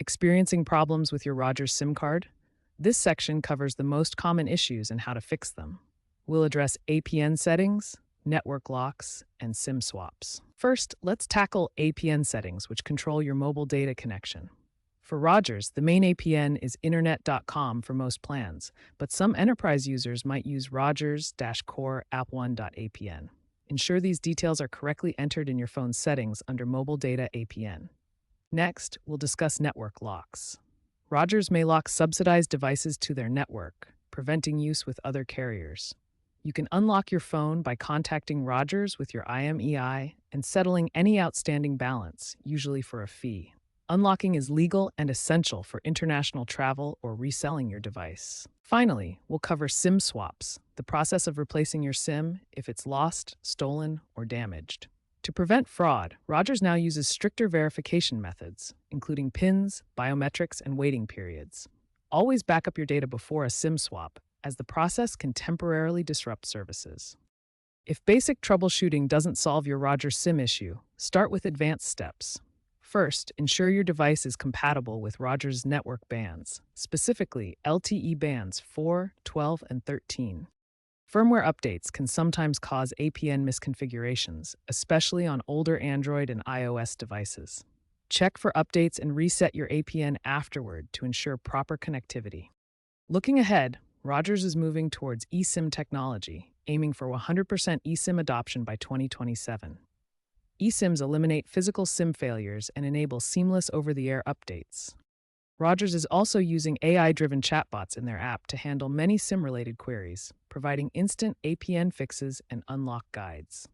Experiencing problems with your Rogers SIM card? This section covers the most common issues and how to fix them. We'll address APN settings, network locks, and SIM swaps. First, let's tackle APN settings, which control your mobile data connection. For Rogers, the main APN is internet.com for most plans, but some enterprise users might use Rogers-core app1.apn. Ensure these details are correctly entered in your phone's settings under Mobile Data APN. Next, we'll discuss network locks. Rogers may lock subsidized devices to their network, preventing use with other carriers. You can unlock your phone by contacting Rogers with your IMEI and settling any outstanding balance, usually for a fee. Unlocking is legal and essential for international travel or reselling your device. Finally, we'll cover SIM swaps, the process of replacing your SIM if it's lost, stolen, or damaged. To prevent fraud, Rogers now uses stricter verification methods, including PINs, biometrics, and waiting periods. Always back up your data before a SIM swap, as the process can temporarily disrupt services. If basic troubleshooting doesn't solve your Rogers SIM issue, start with advanced steps. First, ensure your device is compatible with Rogers network bands, specifically LTE bands 4, 12, and 13. Firmware updates can sometimes cause APN misconfigurations, especially on older Android and iOS devices. Check for updates and reset your APN afterward to ensure proper connectivity. Looking ahead, Rogers is moving towards eSIM technology, aiming for 100% eSIM adoption by 2027. eSIMs eliminate physical SIM failures and enable seamless over-the-air updates. Rogers is also using AI-driven chatbots in their app to handle many SIM-related queries, providing instant APN fixes and unlock guides.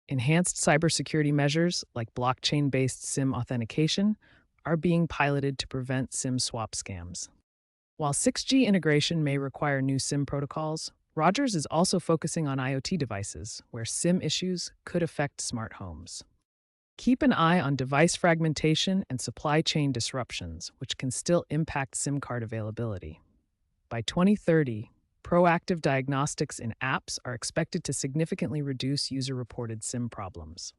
Enhanced cybersecurity measures, like blockchain-based SIM authentication, are being piloted to prevent SIM swap scams. While 6G integration may require new SIM protocols, Rogers is also focusing on IoT devices, where SIM issues could affect smart homes. Keep an eye on device fragmentation and supply chain disruptions, which can still impact SIM card availability. By 2030, proactive diagnostics in apps are expected to significantly reduce user-reported SIM problems.